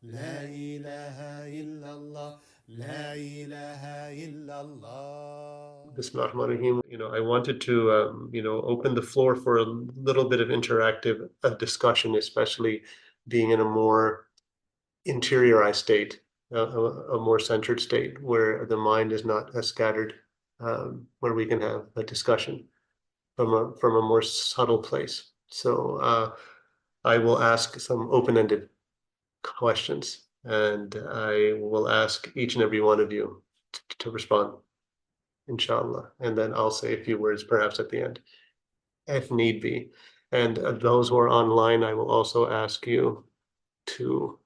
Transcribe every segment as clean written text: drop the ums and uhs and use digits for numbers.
لا إله إلا الله لا إله إلا الله. Bismillahirrahmanirrahim. I wanted to, open the floor for a little bit of interactive discussion, especially being in a more interiorized state, a more centered state where the mind is not as scattered, where we can have a discussion from a more subtle place. So I will ask some open-ended questions, and I will ask each and every one of you to respond, inshallah. And then I'll say a few words perhaps at the end, if need be. And those who are online, I will also ask you to,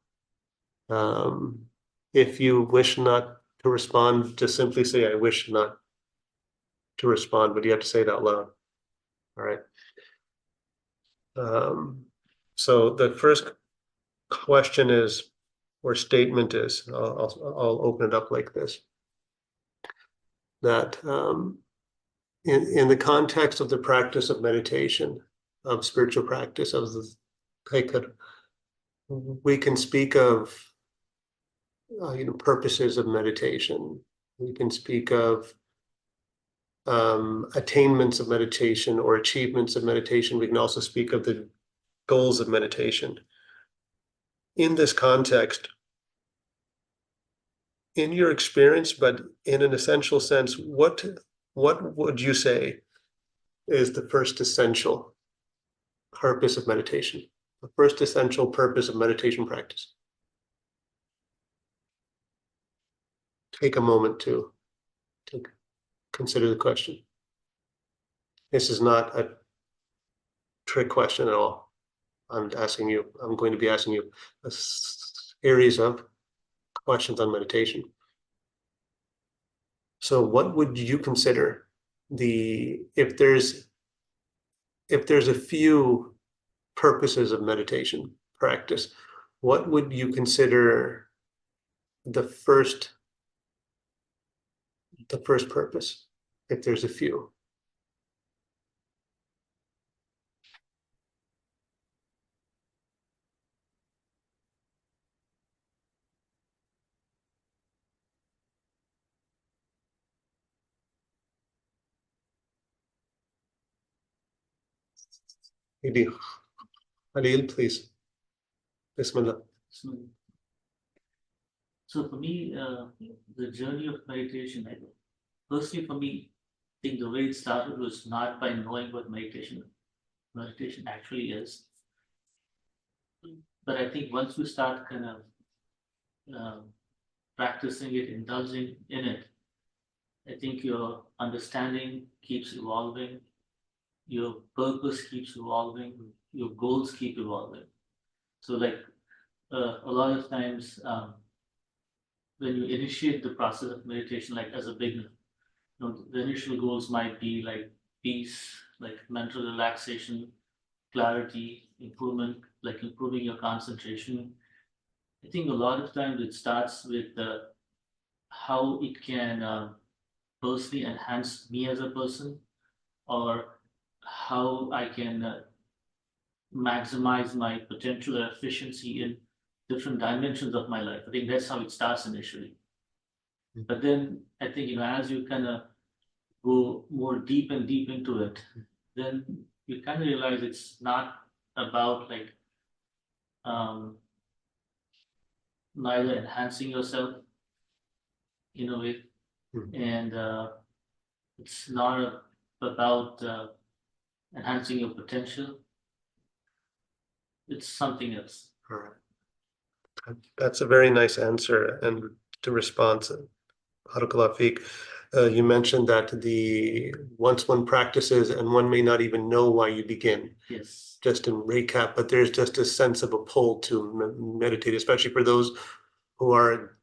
if you wish not to respond, just simply say, I wish not to respond, but you have to say it out loud. All right. So the first question is, or statement is, I'll open it up like this, that in the context of the practice of meditation, of spiritual practice, of the Dhikr, we can speak of purposes of meditation. We can speak of attainments of meditation or achievements of meditation. We can also speak of the goals of meditation. In this context, in your experience, but in an essential sense, what would you say is the first essential purpose of meditation? The first essential purpose of meditation practice? Take a moment to consider the question. This is not a trick question at all. I'm going to be asking you a series of questions on meditation. So what would you consider if there's a few purposes of meditation practice, what would you consider the first purpose, if there's a few? Maybe Khalil, please. Bismillah. So for me, the journey of meditation, firstly for me, I think the way it started was not by knowing what meditation actually is. But I think once we start kind of practicing it, indulging in it, I think your understanding keeps evolving, your purpose keeps evolving, your goals keep evolving. So like a lot of times when you initiate the process of meditation, like as a beginner, the initial goals might be like peace, like mental relaxation, clarity, improvement, like improving your concentration. I think a lot of times it starts with how it can personally enhance me as a person, or how I can maximize my potential or efficiency in different dimensions of my life. I think that's how it starts initially. But then I think, as you kind of go more deep and deep into it, then you kind of realize it's not about like neither enhancing yourself in a way, and it's not about enhancing your potential. It's something else. All right. That's a very nice answer. And to respond, Barakallah Feek, you mentioned that once one practices and one may not even know why you begin. Yes. Just in recap, but there's just a sense of a pull to meditate, especially for those who are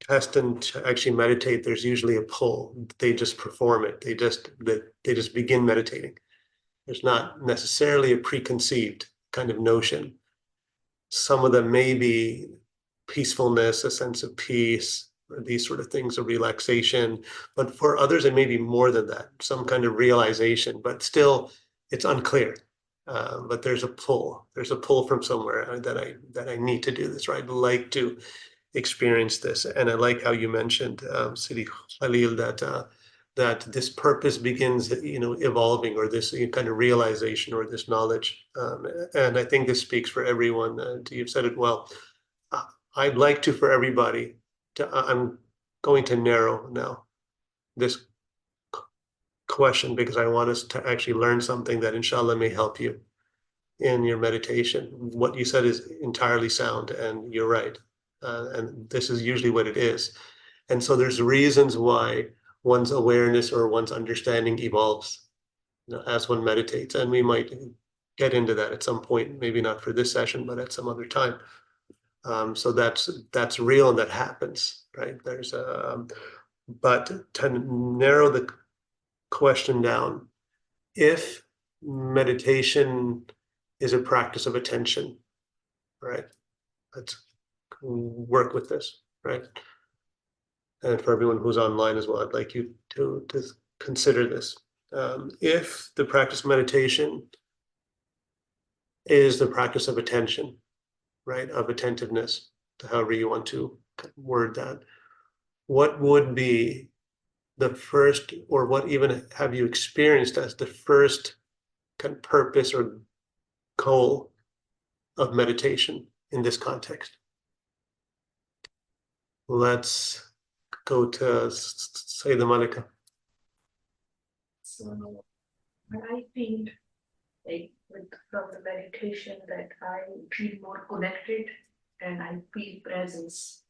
destined to actually meditate. There's usually a pull. They just perform it. They just begin meditating. There's not necessarily a preconceived kind of notion. Some of them may be peacefulness, a sense of peace, or these sort of things, of relaxation. But for others, it may be more than that, some kind of realization, but still it's unclear. but there's a pull. There's a pull from somewhere that I need to do this, or I'd like to experience this. And I like how you mentioned, Sidi Khalil, that this purpose begins, evolving, or this kind of realization, or this knowledge. And I think this speaks for everyone. You've said it well. I'd like to, for everybody, I'm going to narrow now this question, because I want us to actually learn something that inshallah may help you in your meditation. What you said is entirely sound, and you're right. And this is usually what it is. And so there's reasons why one's awareness or one's understanding evolves, as one meditates. And we might get into that at some point, maybe not for this session, but at some other time. So that's real, and that happens, right? But to narrow the question down, if meditation is a practice of attention, right? Let's work with this, right? And for everyone who's online as well, I'd like you to consider this. If the practice of meditation is the practice of attention, right, of attentiveness, however you want to word that, what would be the first, or what even have you experienced as the first kind of purpose or goal of meditation in this context? Let's go to Sayyida Malika. So I feel like from the meditation that I feel more connected, and I feel presence,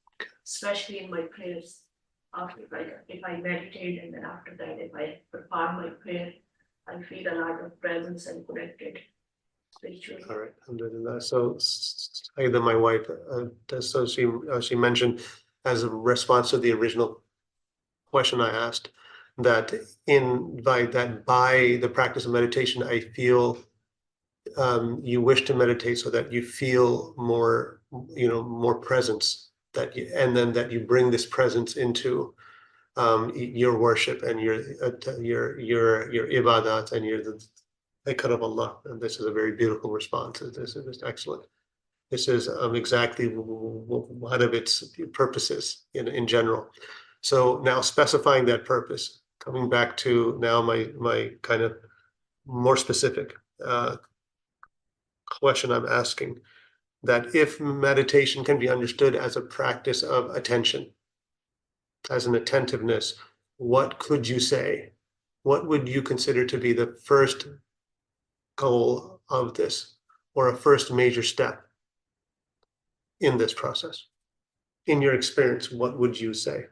especially in my prayers. After, if I meditate, and then after that, if I perform my prayer, I feel a lot of presence and connected spiritually. All right, alhamdulillah. So Sayyida, my wife, so she mentioned, as a response to the original question I asked, that by the practice of meditation, I feel you wish to meditate so that you feel more, more presence, and then that you bring this presence into your worship and your ibadat and your dhikr of Allah. And this is a very beautiful response. This is excellent. This is exactly one of its purposes in general. So now specifying that purpose, coming back to now my kind of more specific question I'm asking, that if meditation can be understood as a practice of attention, as an attentiveness, what could you say? What would you consider to be the first goal of this, or a first major step in this process? In your experience, what would you say?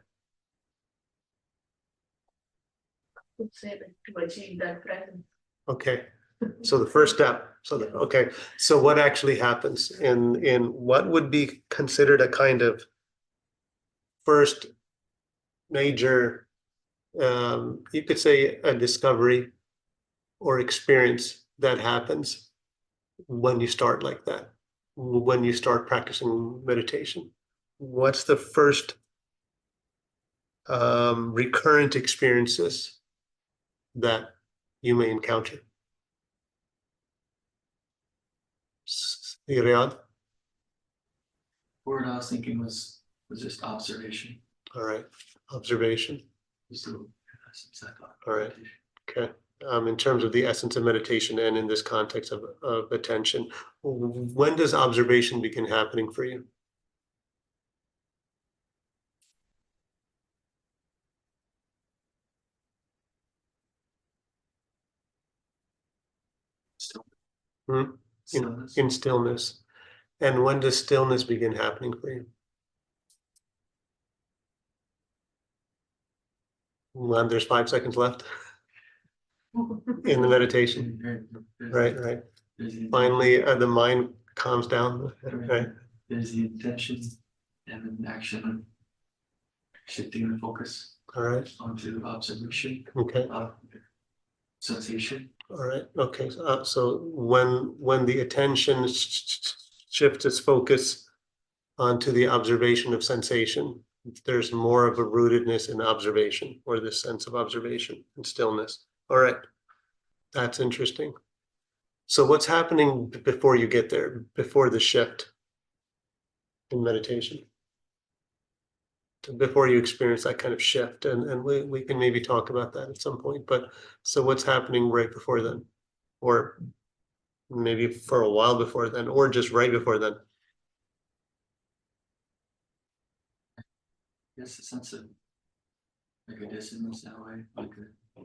I would say that to achieve that presence. Okay, so the first step. So what actually happens in what would be considered a kind of first major, you could say, a discovery or experience that happens when you start like that, when you start practicing meditation? What's the first recurrent experiences that you may encounter? Riyadh? Word I was thinking was just observation. All right, observation. All right, okay. In terms of the essence of meditation, and in this context of attention, when does observation begin happening for you? In stillness. And when does stillness begin happening for you? When there's 5 seconds left in the meditation. Right. Finally, the mind calms down. Right. There's the intention and then action of shifting the focus. All right. Onto observation. Okay. Sensation. All right. Okay. So when the attention shifts its focus onto the observation of sensation, there's more of a rootedness in observation, or this sense of observation and stillness. All right. That's interesting. So what's happening before you get there, before the shift in meditation? Before you experience that kind of shift, and we can maybe talk about that at some point. But so what's happening right before then, or maybe for a while before then, or just right before then? Yes, a sense of like a dissonance that way, like a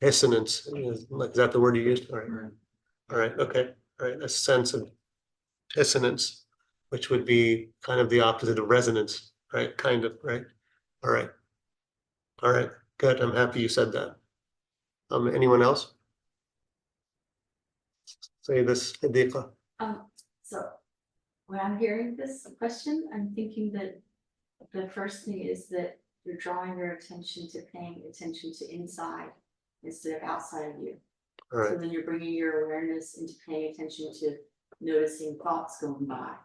Dissonance, is that the word you used? All right, right. all right, okay, all right. A sense of dissonance, which would be kind of the opposite of resonance, right? Kind of, right? All right, all right, good. I'm happy you said that. Anyone else? Say this, Hadiqa. So when I'm hearing this question, I'm thinking that the first thing is that you're drawing your attention to paying attention to inside instead of outside of you. All right, So then you're bringing your awareness into paying attention to noticing thoughts going by,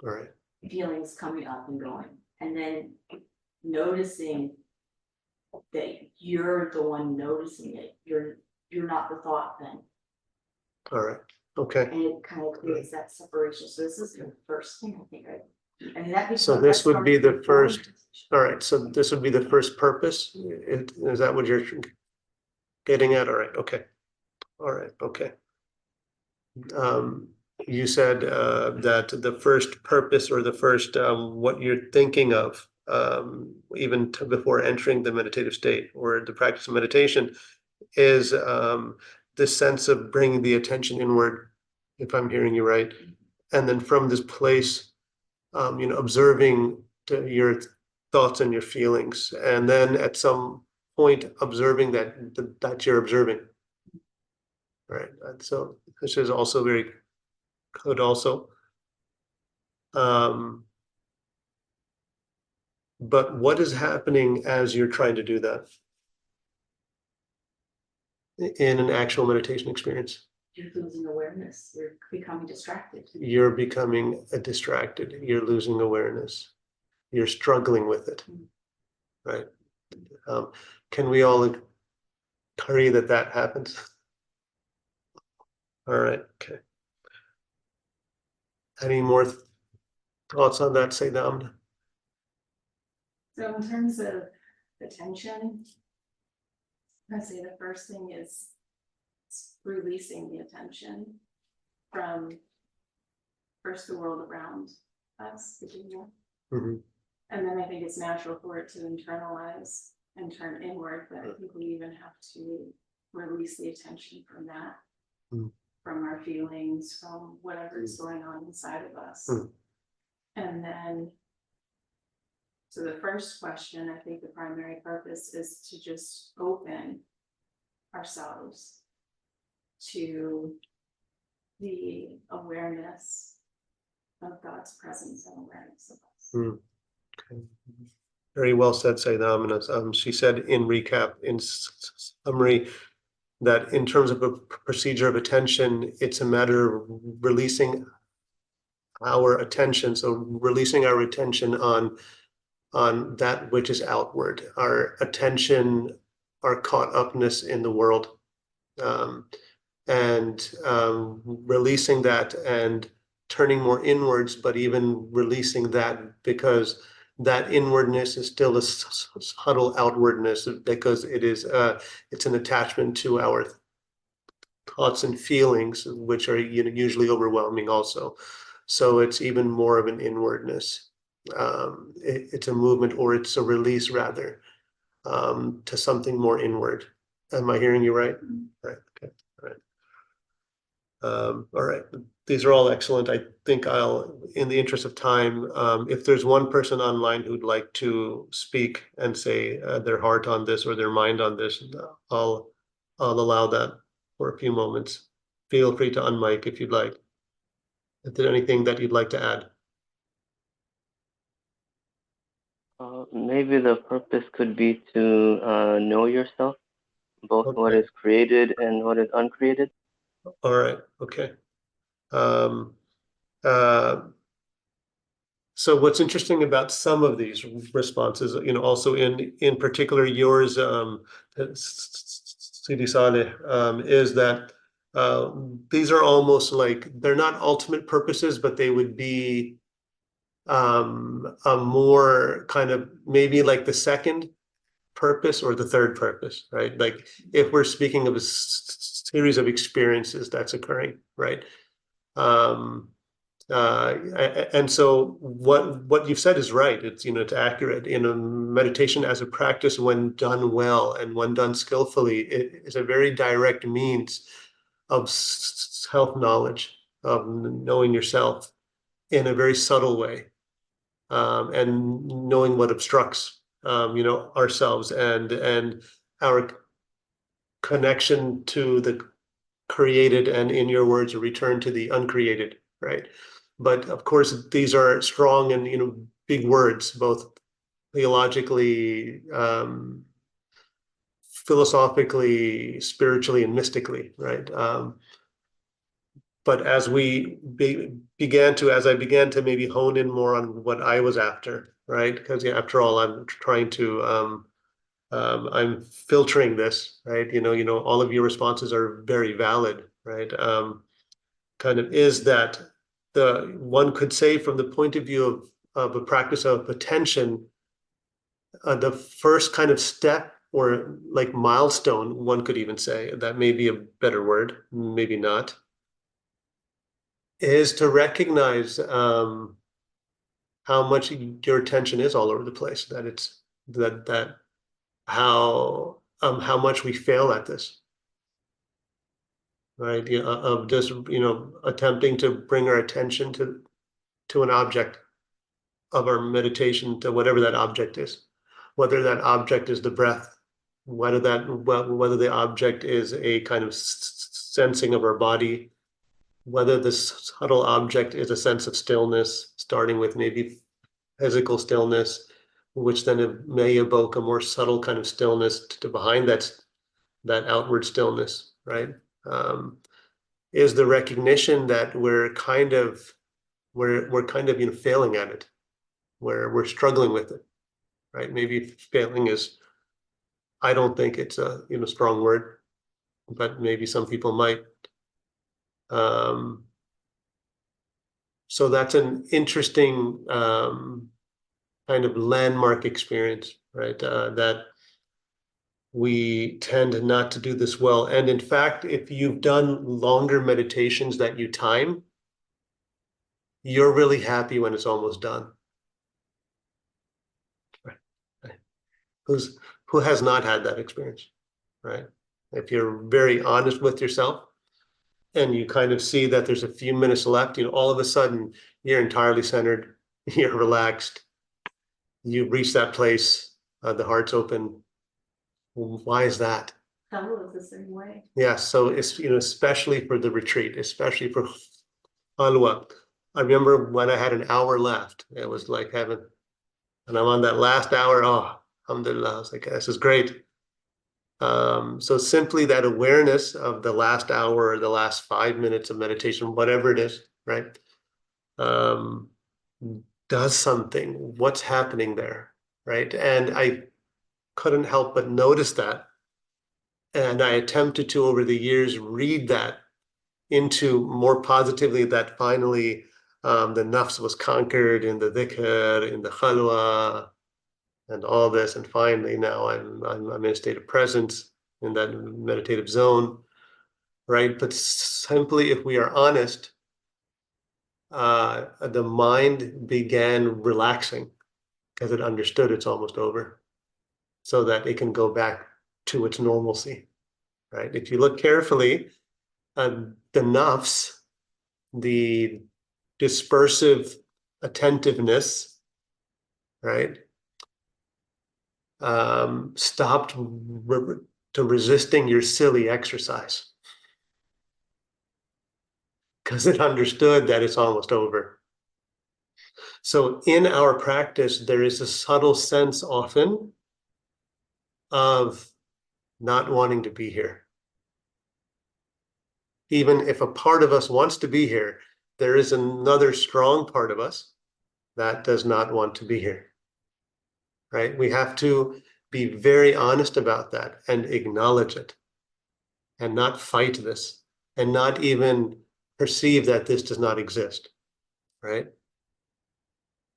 all right, feelings coming up and going, and then noticing that you're the one noticing it. You're not the thought then. all right, okay. And it kind of creates that separation. So this is the first thing I think I mean, that So this would be the first, all right, so this would be the first purpose? Is that what you're getting at? All right, okay. All right, okay. You said that the first purpose or the first what you're thinking of even before entering the meditative state or the practice of meditation is this sense of bringing the attention inward, if I'm hearing you right, and then from this place, observing your thoughts and your feelings, and then at some point observing that you're observing. Right. And so this is also very good also. But what is happening as you're trying to do that in an actual meditation experience? You're losing awareness. You're becoming distracted. You're becoming distracted. You're losing awareness. You're struggling with it. Right. Can we all agree that that happens? All right. Okay. Any more thoughts on that, Sayyidam? So in terms of attention, I'd say the first thing is releasing the attention from first the world around us, Virginia. Mm-hmm. And then I think it's natural for it to internalize and turn inward, but I think we even have to release the attention from that, from our feelings, from whatever is going on inside of us. And then, so the first question, I think the primary purpose is to just open ourselves to the awareness of God's presence and awareness of us. Okay. Very well said, Sayyidam. She said in recap, in summary, that in terms of a procedure of attention, it's a matter of releasing our attention. So releasing our attention on that which is outward, our attention, our caught upness in the world, and releasing that and turning more inwards, but even releasing that because that inwardness is still a subtle outwardness because it's an attachment to our thoughts and feelings, which are usually overwhelming also. So it's even more of an inwardness. It's a movement, or it's a release rather, to something more inward. Am I hearing you right? Right. Okay. All right. All right. These are all excellent. I think I'll, in the interest of time, if there's one person online who'd like to speak and say their heart on this or their mind on this, I'll allow that for a few moments. Feel free to unmic if you'd like. Is there anything that you'd like to add? Maybe the purpose could be to know yourself, both what Okay. is created and what is uncreated. All right. Okay. So what's interesting about some of these responses, also in particular yours, Sidi Saleh, is that these are almost like, they're not ultimate purposes, but they would be a more kind of maybe like the second purpose or the third purpose, right? Like if we're speaking of a series of experiences that's occurring, right? And so what you've said is right. It's, it's accurate. Meditation as a practice, when done well and when done skillfully, it is a very direct means of self-knowledge, of knowing yourself in a very subtle way, and knowing what obstructs, ourselves and our connection to the created, and in your words, a return to the uncreated, right? But of course, these are strong and big words, both theologically, philosophically, spiritually, and mystically, right? But as I began to maybe hone in more on what I was after, right? Because after all, I'm trying to I'm filtering this, right? All of your responses are very valid, right? Kind of is that the one could say from the point of view of a practice of attention, the first kind of step or like milestone, one could even say, that may be a better word, maybe not, is to recognize how much your attention is all over the place, that it's that how much we fail at this, right? Of just attempting to bring our attention to an object of our meditation, to whatever that object is, whether that object is the breath, whether the object is a kind of sensing of our body, whether this subtle object is a sense of stillness, starting with maybe physical stillness, which then it may evoke a more subtle kind of stillness to behind that outward stillness, right? Is the recognition that we're kind of failing at it, where we're struggling with it, right? Maybe failing is, I don't think it's a strong word, but maybe some people might. So that's an interesting kind of landmark experience, right? That we tend not to do this well. And in fact, if you've done longer meditations that you time, you're really happy when it's almost done. Right. Who has not had that experience, right? If you're very honest with yourself and you kind of see that there's a few minutes left, all of a sudden you're entirely centered, you're relaxed, you've reached that place, the heart's open. Why is that? Travel is the same way. Yeah, so it's, especially for the retreat, especially for halwa. I remember when I had an hour left, it was like heaven. And I'm on that last hour, oh, alhamdulillah, I was like, this is great. So simply that awareness of the last hour or the last 5 minutes of meditation, whatever it is, right, does something. What's happening there, right? And I couldn't help but notice that. And I attempted to, over the years, read that into more positively, that finally the Nafs was conquered in the Dhikr, in the Khalwa, and all this. And finally now I'm in a state of presence in that meditative zone, right? But simply, if we are honest, the mind began relaxing because it understood it's almost over, so that it can go back to its normalcy, right? If you look carefully, the Nafs, the dispersive attentiveness, right, stopped to resisting your silly exercise because it understood that it's almost over. So in our practice, there is a subtle sense often of not wanting to be here. Even if a part of us wants to be here, there is another strong part of us that does not want to be here, right? We have to be very honest about that and acknowledge it and not fight this and not even perceive that this does not exist, right?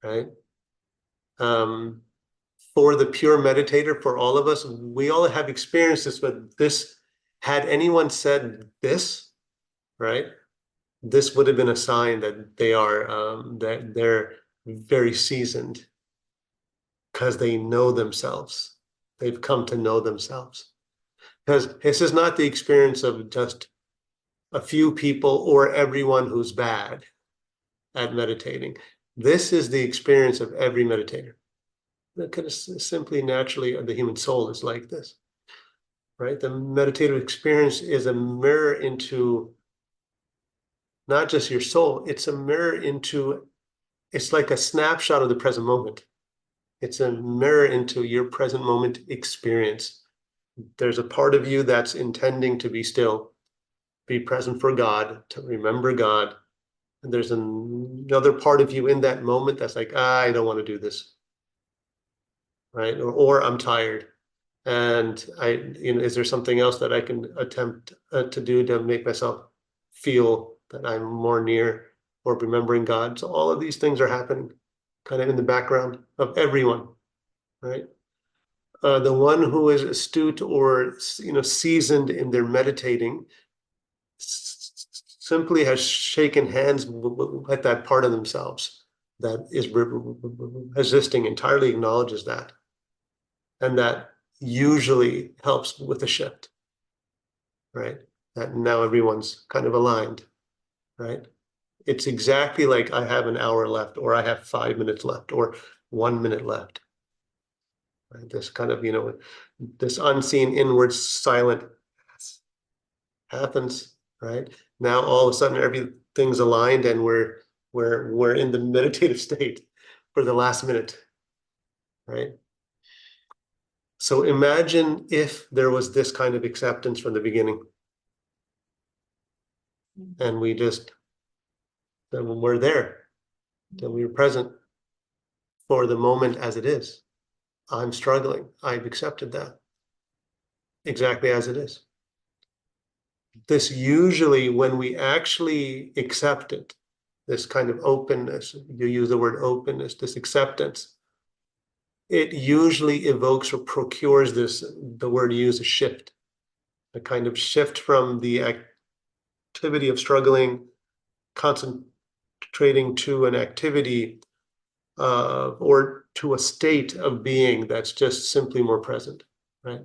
Right? For the pure meditator, for all of us, we all have experiences with this. Had anyone said this, right? This would have been a sign that that they're very seasoned because they know themselves. They've come to know themselves. Because this is not the experience of just a few people or everyone who's bad at meditating. This is the experience of every meditator. Because simply, naturally, the human soul is like this, right? The meditative experience is a mirror into not just your soul, it's a mirror into, it's like a snapshot of the present moment. It's a mirror into your present moment experience. There's a part of you that's intending to be still, be present for God, to remember God. And there's another part of you in that moment that's like, I don't want to do this, right? Or I'm tired. And is there something else that I can attempt to do to make myself feel that I'm more near or remembering God? So all of these things are happening kind of in the background of everyone, right? The one who is astute or seasoned in their meditating simply has shaken hands with that part of themselves that is resisting, entirely acknowledges that, and that usually helps with a shift, right? That now everyone's kind of aligned, right? It's exactly like I have an hour left, or I have 5 minutes left, or 1 minute left. Right? This kind of, this unseen inward silent happens, right? Now all of a sudden everything's aligned and we're in the meditative state for the last minute, right? So imagine if there was this kind of acceptance from the beginning. And then when we're there, then we're present for the moment as it is. I'm struggling. I've accepted that exactly as it is. This usually, when we actually accept it, this kind of openness, you use the word openness, this acceptance, it usually evokes or procures the word you use, a shift, a kind of shift from the activity of struggling, concentrating to an activity or to a state of being that's just simply more present, right?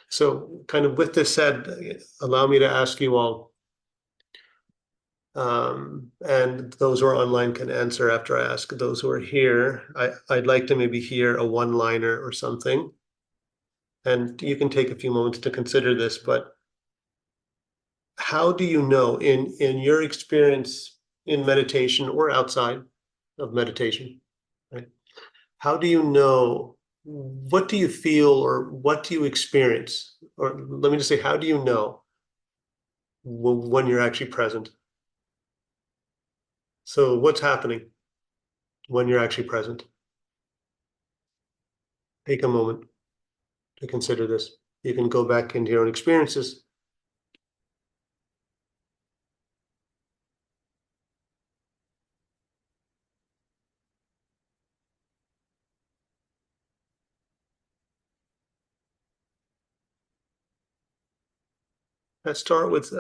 So kind of with this said, allow me to ask you all, and those who are online can answer after I ask those who are here. I'd like to maybe hear a one-liner or something. And you can take a few moments to consider this, but how do you know in your experience in meditation or outside of meditation, right? How do you know, what do you feel or what do you experience? Or let me just say, how do you know when you're actually present? So what's happening when you're actually present? Take a moment to consider this. You can go back into your own experiences. Let's start with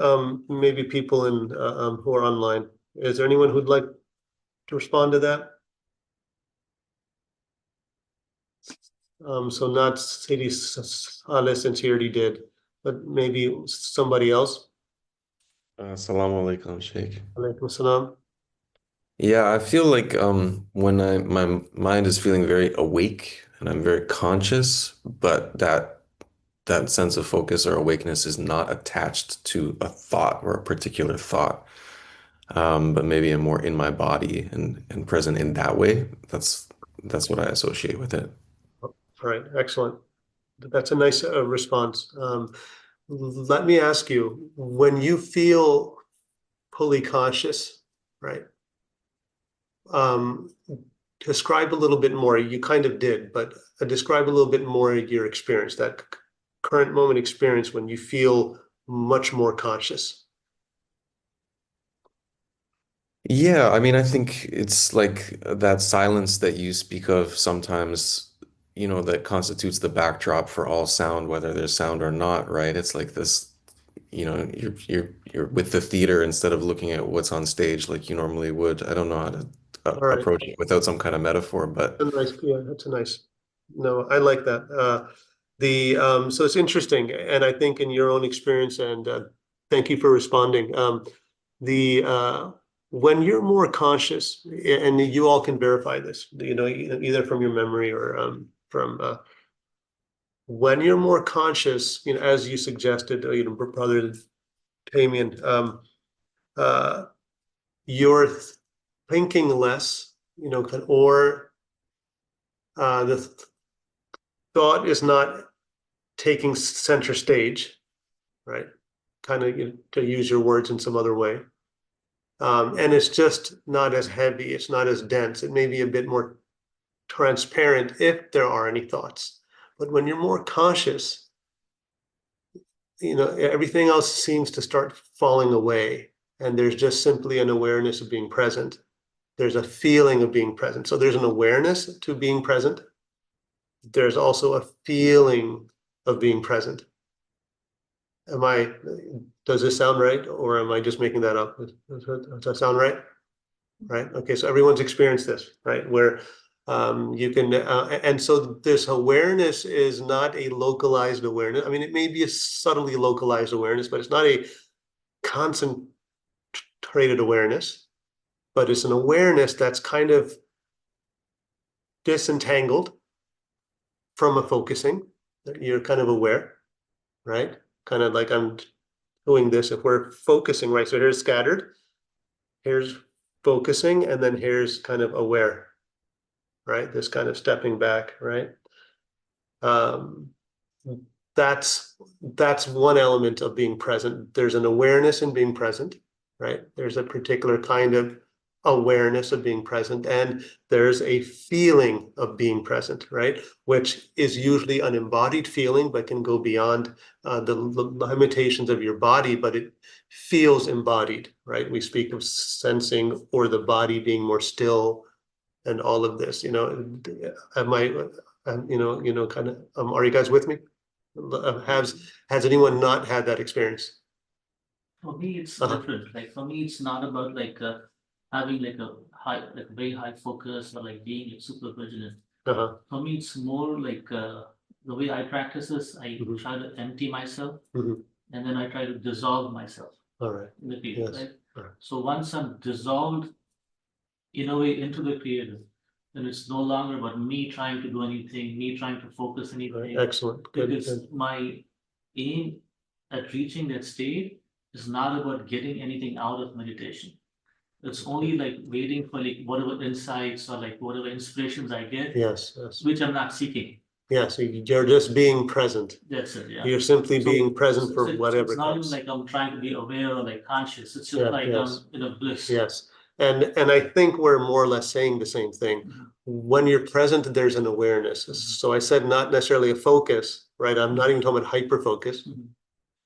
maybe people who are online. Is there anyone who'd like to respond to that? So not Sadie Saleh, since he already did, but maybe somebody else. Assalamu alaikum, Sheikh. Alaikum salam. Yeah, I feel like when my mind is feeling very awake and I'm very conscious, but that sense of focus or awakeness is not attached to a thought or a particular thought, but maybe I'm more in my body and present in that way. That's what I associate with it. All right, excellent. That's a nice response. Let me ask you, when you feel fully conscious, right? Describe a little bit more. You kind of did, but describe a little bit more your experience, that current moment experience when you feel much more conscious. Yeah, I mean, I think it's like that silence that you speak of sometimes, that constitutes the backdrop for all sound, whether there's sound or not, right? It's like this, you're with the theater instead of looking at what's on stage like you normally would. I don't know how to All right. approach it without some kind of metaphor, but Yeah, that's a nice. No, I like that. So it's interesting, and I think in your own experience, and thank you for responding. The When you're more conscious, and you all can verify this, either from your memory or from when you're more conscious, as you suggested, Brother Damien, uh, you're thinking less, or the thought is not taking center stage, right? Kind of, to use your words in some other way. And it's just not as heavy, it's not as dense. It may be a bit more transparent if there are any thoughts. But when you're more conscious, everything else seems to start falling away. And there's just simply an awareness of being present. There's a feeling of being present. So there's an awareness to being present. There's also a feeling of being present. Does this sound right? Or am I just making that up? Does that sound right? Right. Okay. So everyone's experienced this, right? Where you can, and so this awareness is not a localized awareness. I mean, it may be a subtly localized awareness, but it's not a concentrated awareness, but it's an awareness that's kind of disentangled from a focusing. You're kind of aware, right? Kind of like I'm doing this. If we're focusing, right? So here's scattered, here's focusing, and then here's kind of aware, right? This kind of stepping back, right? That's one element of being present. There's an awareness in being present, right? There's a particular kind of awareness of being present, and there's a feeling of being present, right? Which is usually an embodied feeling, but can go beyond the limitations of your body, but it feels embodied, right? We speak of sensing or the body being more still, and all of this. Am I, kind of, are you guys with me? Has anyone not had that experience? For me, it's different. Like for me, it's not about like having like a very high focus or like being like super vigilant. For me, it's more like the way I practice this. I try to empty myself, and then I try to dissolve myself. All right. In the creative, Yes. right? Right. So once I'm dissolved in a way into the creative, then it's no longer about me trying to do anything, me trying to focus anything. Right. Excellent. Good. Because my aim at reaching that state is not about getting anything out of meditation. It's only like waiting for like whatever insights or like whatever inspirations I get. Yes. Yes. Which I'm not seeking. Yeah, so you're just being present. That's it. Yeah. You're simply being present for whatever it's not comes. even like I'm trying to be aware or like conscious. It's just like yes. I'm in a bliss. Yes. And I think we're more or less saying the same thing. When you're present, there's an awareness. So I said not necessarily a focus, right? I'm not even talking about hyper focus.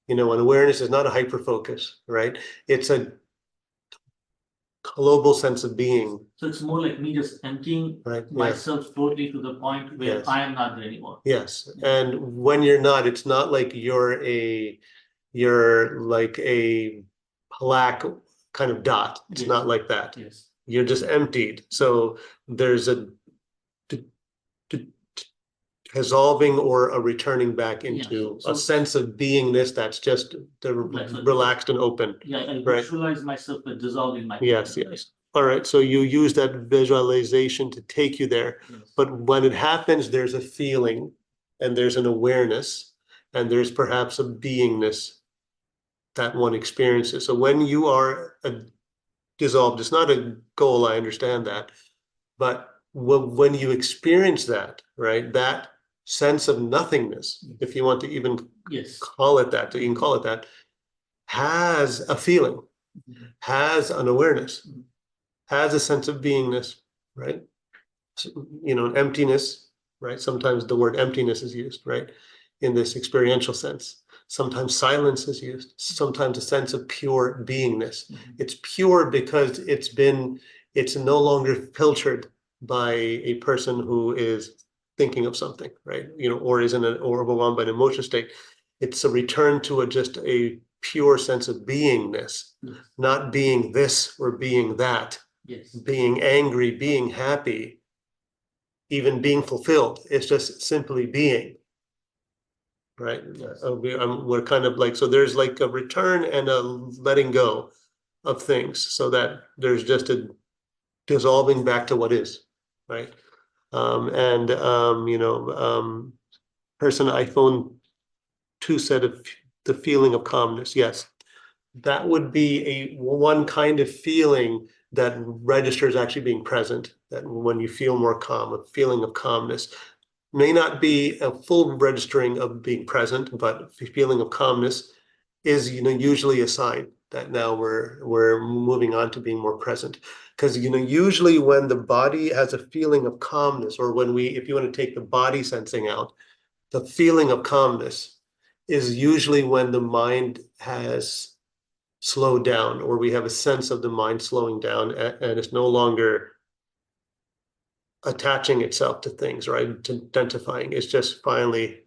An awareness is not a hyper focus, right? It's a global sense of being. So it's more like me just emptying myself totally to the point where I am not there anymore. Yes. And when you're not, it's not like you're like a black kind of dot. It's not like that. Yes. You're just emptied. So there's a dissolving or a returning back into a sense of beingness that's just relaxed and open. Yeah, I visualize myself as dissolving myself. Yes, yes. All right, so you use that visualization to take you there. Yes. But when it happens, there's a feeling and there's an awareness and there's perhaps a beingness that one experiences. So when you are dissolved, it's not a goal, I understand that. But when you experience that, right, that sense of nothingness, if you want to even call it that, you can call it that, has a feeling, has an awareness, has a sense of beingness, right? So, an emptiness, right? Sometimes the word emptiness is used, right? In this experiential sense. Sometimes silence is used, sometimes a sense of pure beingness. It's pure because it's no longer filtered by a person who is thinking of something, right? Or is or overwhelmed by an emotional state. It's a return to just a pure sense of beingness, not being this or being that, being angry, being happy, even being fulfilled. It's just simply being, right? We're kind of like, so there's like a return and a letting go of things so that there's just a dissolving back to what is, right? Person iPhone 2 said of the feeling of calmness. Yes, that would be one kind of feeling that registers actually being present. That when you feel more calm, a feeling of calmness may not be a full registering of being present, but the feeling of calmness is usually a sign that now we're moving on to being more present. Because usually when the body has a feeling of calmness, or if you want to take the body sensing out, the feeling of calmness is usually when the mind has slowed down, or we have a sense of the mind slowing down, and it's no longer attaching itself to things, right? To identifying. It's just finally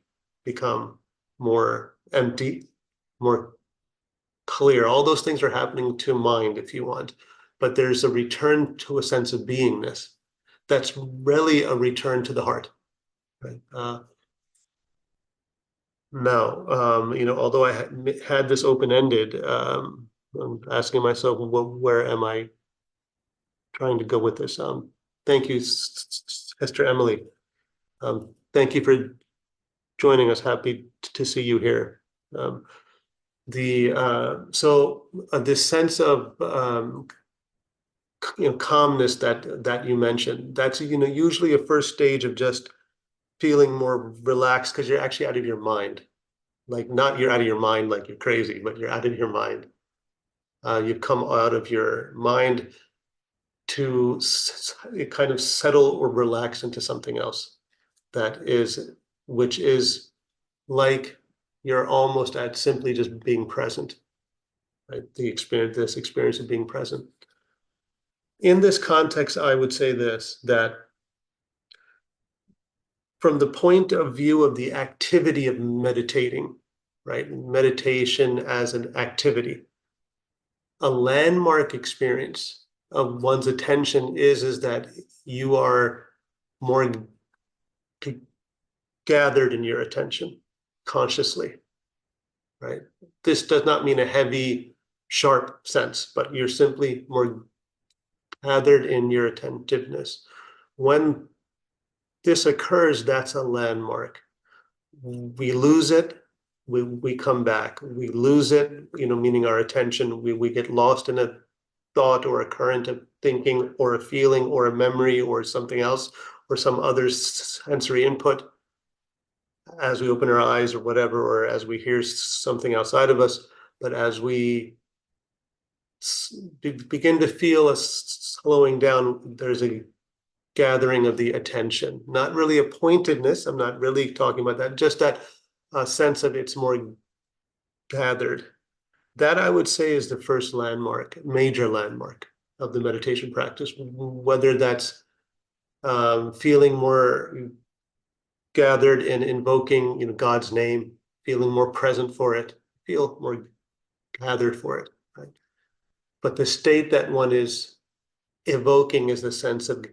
become more empty, more clear. All those things are happening to mind, if you want, but there's a return to a sense of beingness. That's really a return to the heart, right? Now, although I had this open-ended, I'm asking myself, where am I trying to go with this? Thank you, Sister Emily. Thank you for joining us. Happy to see you here. This sense of calmness that you mentioned, that's usually a first stage of just feeling more relaxed because you're actually out of your mind. Like, not you're out of your mind like you're crazy, but you're out of your mind. You've come out of your mind to kind of settle or relax into something else which is like you're almost at simply just being present, right? This experience of being present. In this context, I would say that from the point of view of the activity of meditating, right? Meditation as an activity, a landmark experience of one's attention is that you are more gathered in your attention consciously, right? This does not mean a heavy, sharp sense, but you're simply more gathered in your attentiveness. When this occurs, that's a landmark. We lose it, we come back. We lose it, meaning our attention, we get lost in a thought or a current of thinking or a feeling or a memory or something else or some other sensory input as we open our eyes or whatever, or as we hear something outside of us. But as we begin to feel a slowing down, there's a gathering of the attention, not really a pointedness. I'm not really talking about that, just that sense of it's more gathered. That, I would say, is the first landmark, major landmark of the meditation practice, whether that's feeling more gathered in invoking God's name, feeling more present for it, feel more gathered for it, right? But the state that one is evoking is the sense of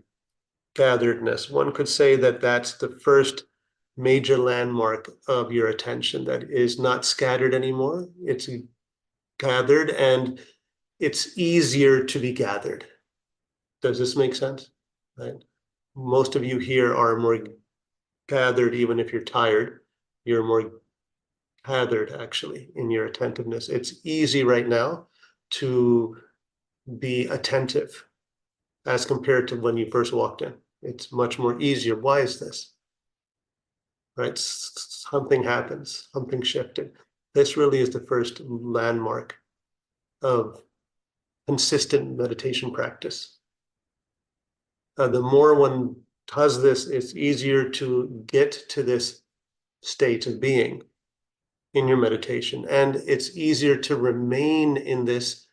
gatheredness. One could say that that's the first major landmark of your attention that is not scattered anymore. It's gathered, and it's easier to be gathered. Does this make sense? Right? Most of you here are more gathered, even if you're tired. You're more gathered, actually, in your attentiveness. It's easy right now to be attentive as compared to when you first walked in. It's much more easier. Why is this? Right? Something happens, something shifted. This really is the first landmark of consistent meditation practice. The more one does this, it's easier to get to this state of being. in your meditation. And it's easier to remain in this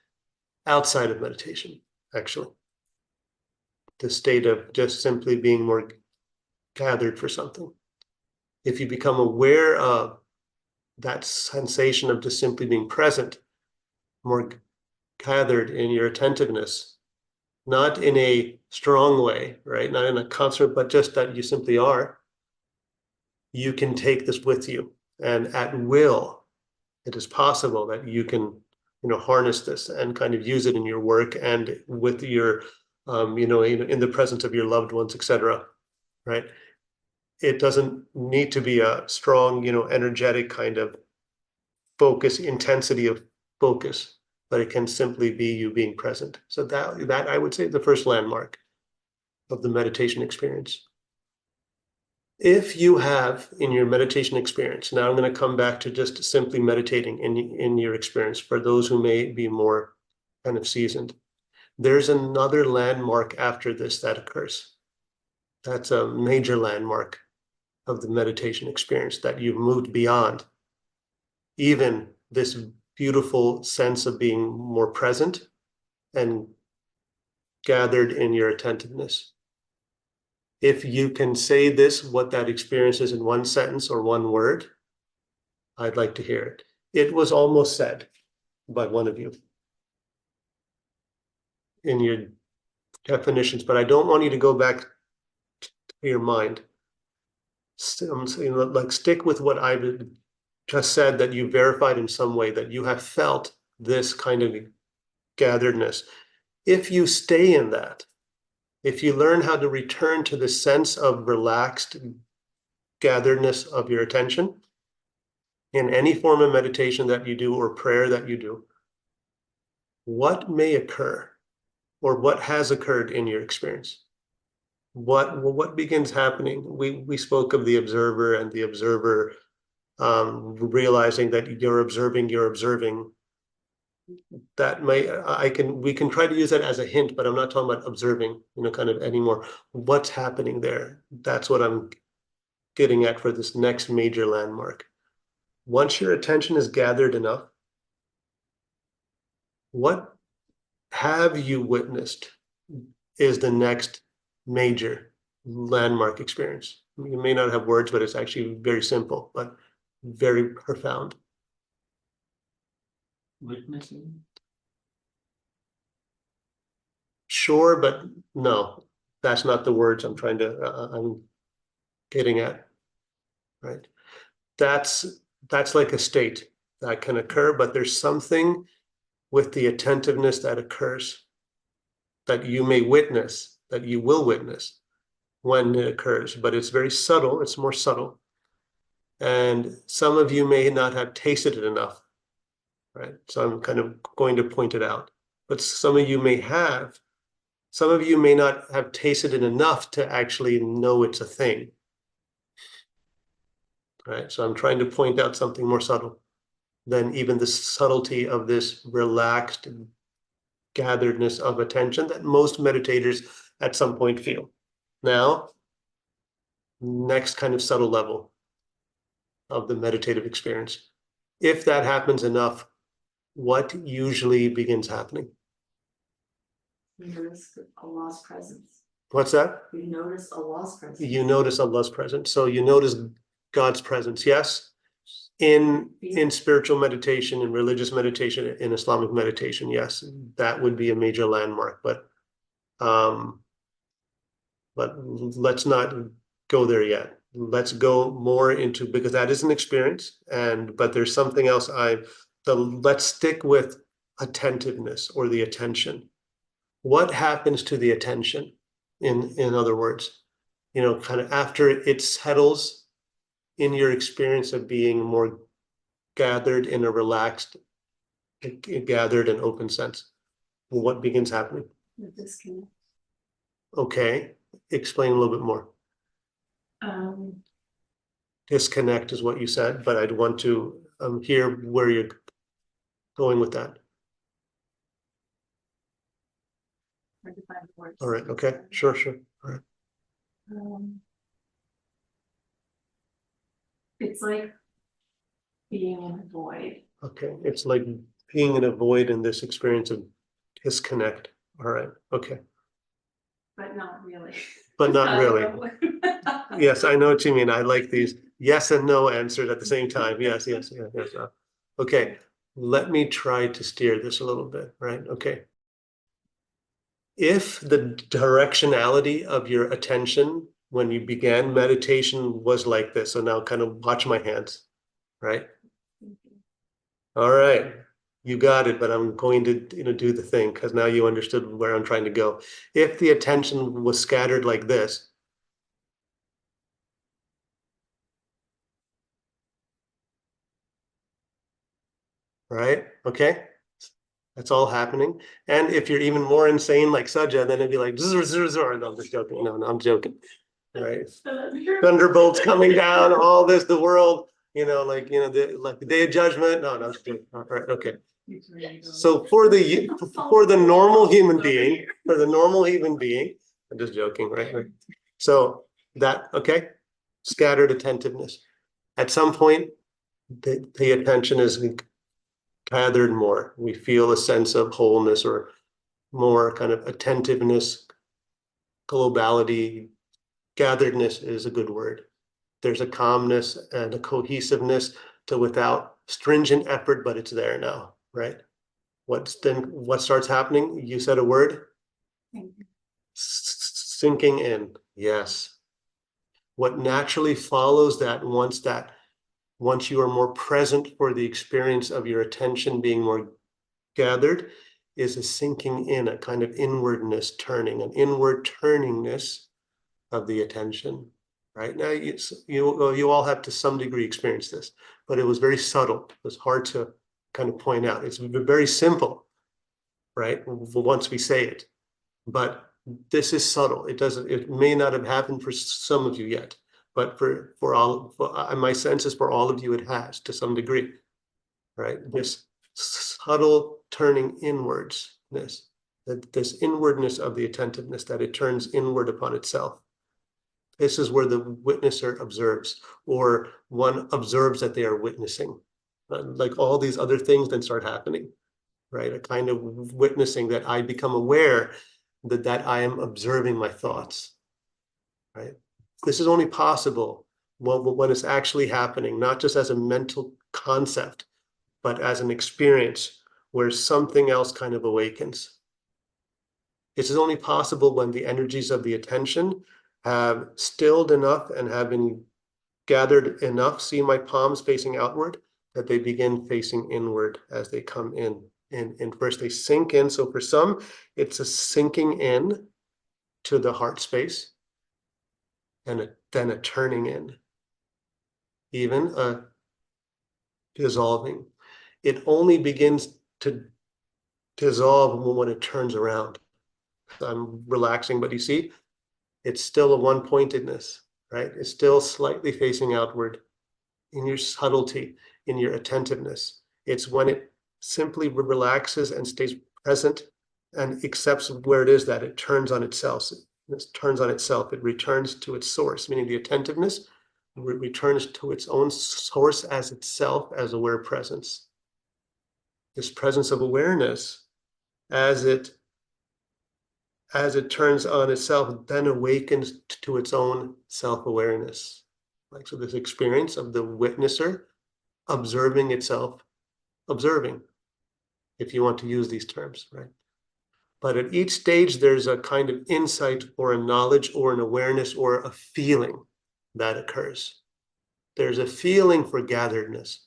outside of meditation, actually. The state of just simply being more gathered for something. If you become aware of that sensation of just simply being present, more gathered in your attentiveness, not in a strong way, right? Not in a concert, but just that you simply are, you can take this with you. And at will, it is possible that you can, harness this and kind of use it in your work and with your, in the presence of your loved ones, etc. Right? It doesn't need to be a strong, energetic kind of focus, intensity of focus, but it can simply be you being present. So that I would say the first landmark of the meditation experience. If you have in your meditation experience, now I'm going to come back to just simply meditating in your experience for those who may be more kind of seasoned. There's another landmark after this that occurs. That's a major landmark of the meditation experience, that you've moved beyond even this beautiful sense of being more present and gathered in your attentiveness. If you can say this, what that experience is in one sentence or one word, I'd like to hear it. It was almost said by one of you in your definitions, but I don't want you to go back to your mind. Like stick with what I've just said, that you verified in some way, that you have felt this kind of gatheredness. If you stay in that, if you learn how to return to the sense of relaxed gatheredness of your attention in any form of meditation that you do or prayer that you do, what may occur or what has occurred in your experience? What begins happening? We spoke of the observer and the observer realizing that you're observing. That we can try to use that as a hint, but I'm not talking about observing, kind of anymore. What's happening there? That's what I'm getting at for this next major landmark. Once your attention is gathered enough, what have you witnessed is the next major landmark experience. You may not have words, but it's actually very simple, but very profound. Witnessing? Sure, but no, that's not the words I'm getting at, right? That's like a state that can occur, but there's something with the attentiveness that occurs that you may witness, that you will witness when it occurs, but it's very subtle, it's more subtle. And some of you may not have tasted it enough, right? So I'm kind of going to point it out, but some of you may have. Some of you may not have tasted it enough to actually know it's a thing, right? So I'm trying to point out something more subtle than even the subtlety of this relaxed gatheredness of attention that most meditators at some point feel. Now, next kind of subtle level of the meditative experience. If that happens enough, what usually begins happening? You notice Allah's presence. What's that? You notice Allah's presence. You notice Allah's presence. So you notice God's presence, yes? In spiritual meditation, in religious meditation, in Islamic meditation, yes, that would be a major landmark. But let's not go there yet. Let's go more into, because that is an experience, but there's something else. Let's stick with attentiveness or the attention. What happens to the attention? In other words, kind of after it settles in your experience of being more gathered in a relaxed, gathered and open sense, what begins happening? The disconnect. Okay, explain a little bit more. Disconnect is what you said, but I'd want to hear where you're going with that. Hard to find the words. All right, okay, sure. All right. It's like being in a void. Okay, it's like being in a void in this experience of disconnect. All right, okay. But not really. But not really. really. Yes, I know what you mean. I like these yes and no answers at the same time. Yes. Okay, let me try to steer this a little bit, right? Okay. If the directionality of your attention when you began meditation was like this, so now kind of watch my hands, right? All right, you got it, but I'm going to do the thing because now you understood where I'm trying to go. If the attention was scattered like this, right? Okay, that's all happening. And if you're even more insane like Sajja, then it'd be like, zzz, zzz, zzz. No, I'm just joking. No, I'm joking. All right, thunderbolts coming down, all this, the world, like the day of judgment. No, I'm just joking. All right, okay. So for the normal human being, I'm just joking, right? So that, okay, scattered attentiveness. At some point, the attention is gathered more. We feel a sense of wholeness or more kind of attentiveness, globality, gatheredness is a good word. There's a calmness and a cohesiveness to without stringent effort, but it's there now, right? What starts happening? You said a word? Sinking in. Yes. What naturally follows that once you are more present for the experience of your attention being more gathered, is a sinking in, a kind of inwardness turning, an inward turningness of the attention. Right now, you all have to some degree experienced this, but it was very subtle. It was hard to kind of point out. It's very simple, right? Once we say it, but this is subtle. It may not have happened for some of you yet, but for my sense is for all of you, it has to some degree, right? This subtle turning inwards, this inwardness of the attentiveness, that it turns inward upon itself. This is where the witnesser observes, or one observes that they are witnessing. Like all these other things then start happening, right? A kind of witnessing that I become aware that I am observing my thoughts, right? This is only possible when it's actually happening, not just as a mental concept, but as an experience where something else kind of awakens. This is only possible when the energies of the attention have stilled enough and have been gathered enough, see my palms facing outward, that they begin facing inward as they come in. And first they sink in. So for some, it's a sinking in to the heart space, and then a turning in, even a dissolving. It only begins to dissolve when it turns around. I'm relaxing, but you see, it's still a one-pointedness, right? It's still slightly facing outward in your subtlety, in your attentiveness. It's when it simply relaxes and stays present and accepts where it is that it turns on itself. It turns on itself. It returns to its source, meaning the attentiveness returns to its own source as itself, as aware presence. This presence of awareness, as it turns on itself, then awakens to its own self-awareness. Like, so this experience of the witnesser observing itself, observing, if you want to use these terms, right? But at each stage, there's a kind of insight or a knowledge or an awareness or a feeling that occurs. There's a feeling for gatheredness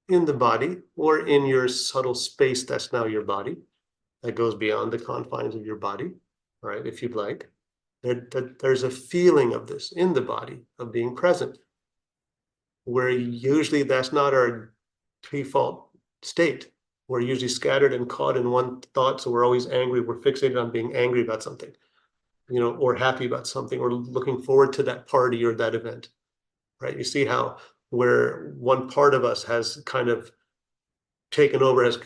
in the body or in your subtle space that's now your body, that goes beyond the confines of your body, right? If you'd like. There's a feeling of this in the body, of being present, where usually that's not our default state. We're usually scattered and caught in one thought, so we're always angry. We're fixated on being angry about something, or happy about something, or looking forward to that party or that event, right? You see how where one part of us has kind of taken over, has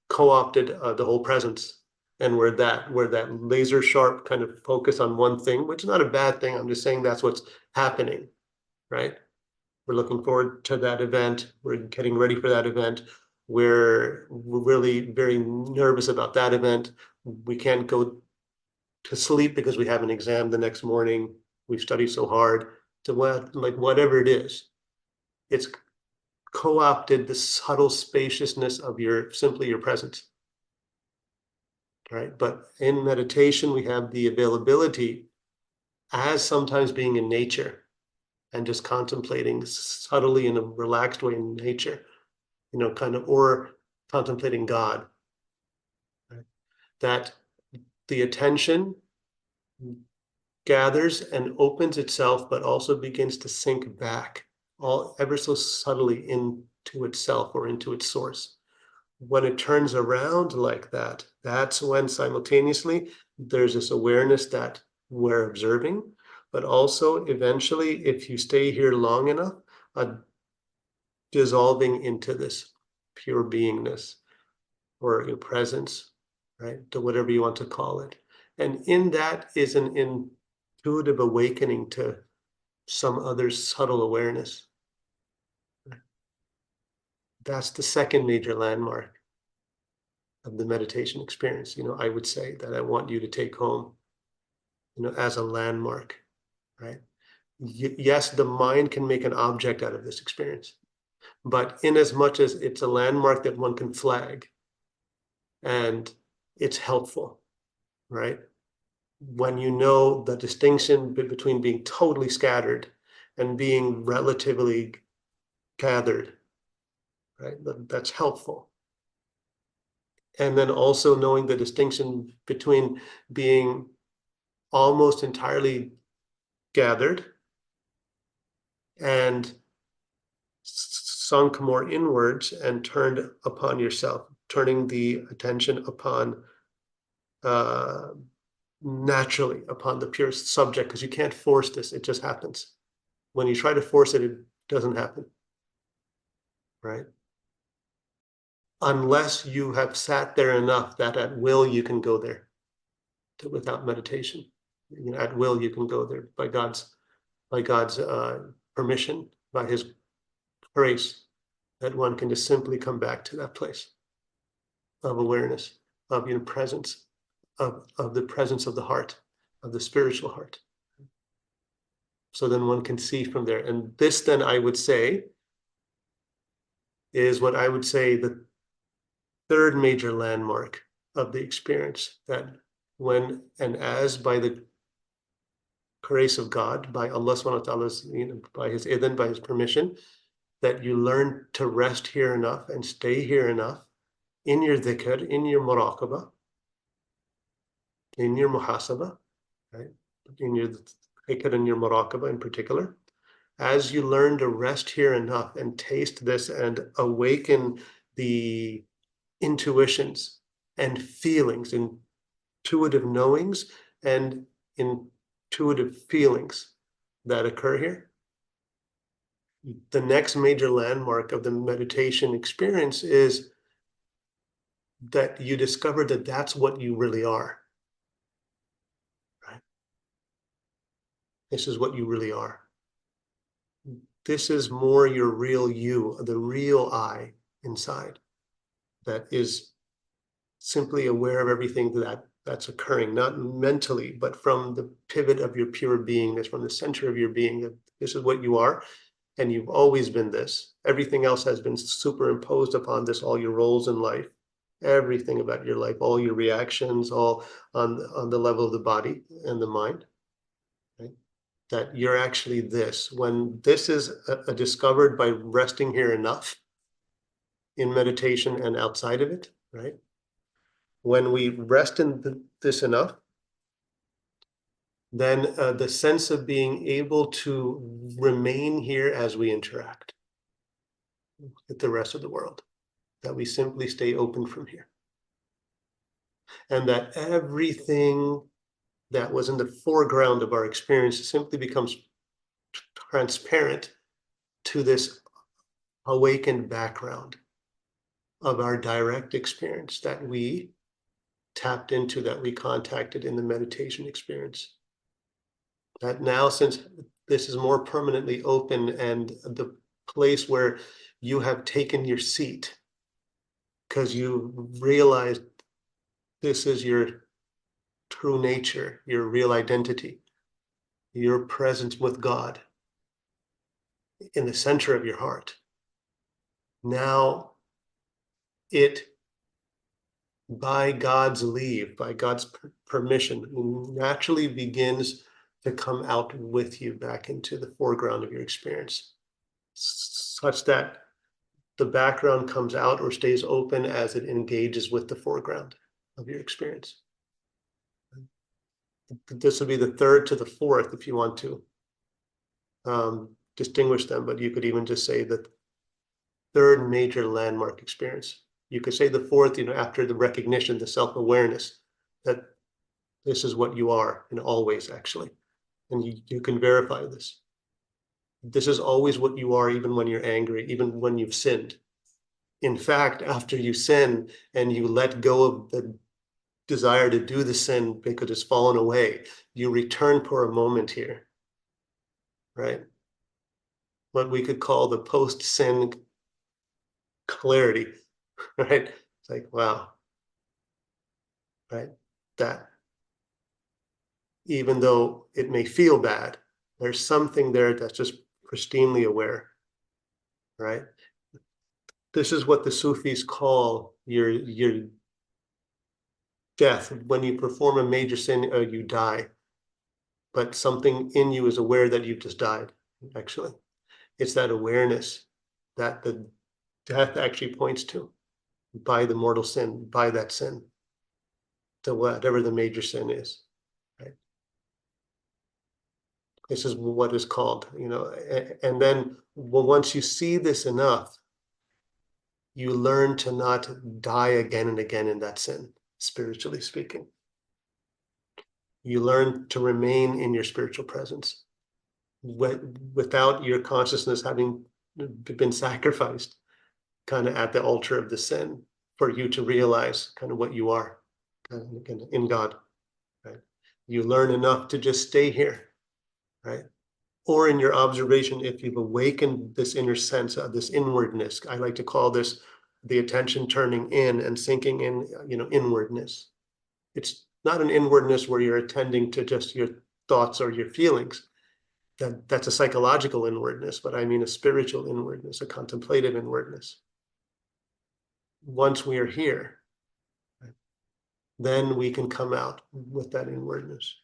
co-opted the whole presence, and where that laser sharp kind of focus on one thing, which is not a bad thing. I'm just saying that's what's happening, right? We're looking forward to that event. We're getting ready for that event. We're really very nervous about that event. We can't go to sleep because we have an exam the next morning. We've studied so hard to like whatever it is. It's co-opted the subtle spaciousness of simply your presence. Right? But in meditation, we have the availability as sometimes being in nature and just contemplating subtly in a relaxed way in nature, or contemplating God. Right? That the attention gathers and opens itself, but also begins to sink back ever so subtly into itself or into its source. When it turns around like that, that's when simultaneously there's this awareness that we're observing, but also eventually, if you stay here long enough, dissolving into this pure beingness or your presence, right? To whatever you want to call it. And in that is an intuitive awakening to some other subtle awareness. That's the second major landmark of the meditation experience. I would say that I want you to take home, as a landmark, right? Yes, the mind can make an object out of this experience, but in as much as it's a landmark that one can flag and it's helpful, right? When you know the distinction between being totally scattered and being relatively gathered, right? That's helpful. And then also knowing the distinction between being almost entirely gathered and sunk more inwards and turned upon yourself, turning the attention upon naturally upon the pure subject, because you can't force this, it just happens. When you try to force it, it doesn't happen, right? Unless you have sat there enough that at will you can go there without meditation. At will you can go there by God's permission, by His grace, that one can just simply come back to that place of awareness, of presence, of the presence of the heart, of the spiritual heart. So then one can see from there. And this then I would say is what I would say the third major landmark of the experience, that when and as by the grace of God, by Allah subhanahu wa ta'ala's, by His idhan, by His permission, that you learn to rest here enough and stay here enough in your dhikr, in your muraqaba, in your muhasaba, right? In your dhikr and your muraqaba in particular, as you learn to rest here enough and taste this and awaken the intuitions and feelings, intuitive knowings and intuitive feelings that occur here, the next major landmark of the meditation experience is that you discover that that's what you really are. Right? This is what you really are. This is more your real you, the real I inside, that is simply aware of everything that's occurring, not mentally, but from the pivot of your pure beingness, from the center of your being, that this is what you are, and you've always been this. Everything else has been superimposed upon this, all your roles in life, everything about your life, all your reactions, all on the level of the body and the mind. Right? That you're actually this. When this is discovered by resting here enough in meditation and outside of it, right? When we rest in this enough, then the sense of being able to remain here as we interact with the rest of the world, that we simply stay open from here. And that everything that was in the foreground of our experience simply becomes transparent to this awakened background of our direct experience that we tapped into, that we contacted in the meditation experience. That now, since this is more permanently open and the place where you have taken your seat, because you realized this is your true nature, your real identity, your presence with God in the center of your heart. Now it, by God's leave, by God's permission, naturally begins to come out with you back into the foreground of your experience, such that the background comes out or stays open as it engages with the foreground of your experience. This would be the third to the fourth if you want to distinguish them, but you could even just say the third major landmark experience. You could say the fourth, after the recognition, the self-awareness that this is what you are in always, actually. And you can verify this. This is always what you are, even when you're angry, even when you've sinned. In fact, after you sin and you let go of the desire to do the sin because it's fallen away, you return for a moment here, right? What we could call the post-sin clarity, right? It's like, wow, right? That even though it may feel bad, there's something there that's just pristinely aware, right? This is what the Sufis call your death. When you perform a major sin, you die, but something in you is aware that you've just died, actually. It's that awareness that the death actually points to by the mortal sin, by that sin, to whatever the major sin is, right? This is what is called, and then once you see this enough, you learn to not die again and again in that sin, spiritually speaking. You learn to remain in your spiritual presence without your consciousness having been sacrificed kind of at the altar of the sin for you to realize kind of what you are in God, right? You learn enough to just stay here, right? Or in your observation, if you've awakened this inner sense of this inwardness, I like to call this the attention turning in and sinking in, inwardness. It's not an inwardness where you're attending to just your thoughts or your feelings. That's a psychological inwardness, but I mean a spiritual inwardness, a contemplative inwardness. Once we are here, right, then we can come out with that inwardness.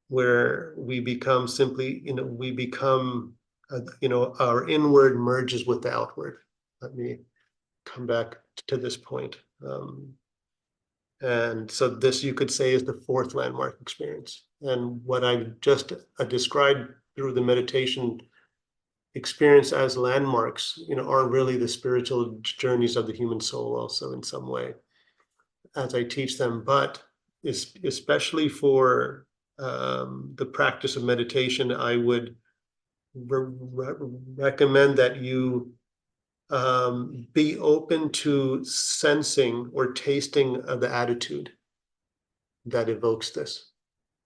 Where we become simply, we become, our inward merges with the outward. Let me come back to this point. And so this, you could say, is the fourth landmark experience. And what I've just described through the meditation experience as landmarks, are really the spiritual journeys of the human soul also in some way, as I teach them, but especially for the practice of meditation, I would recommend that you be open to sensing or tasting of the attitude that evokes this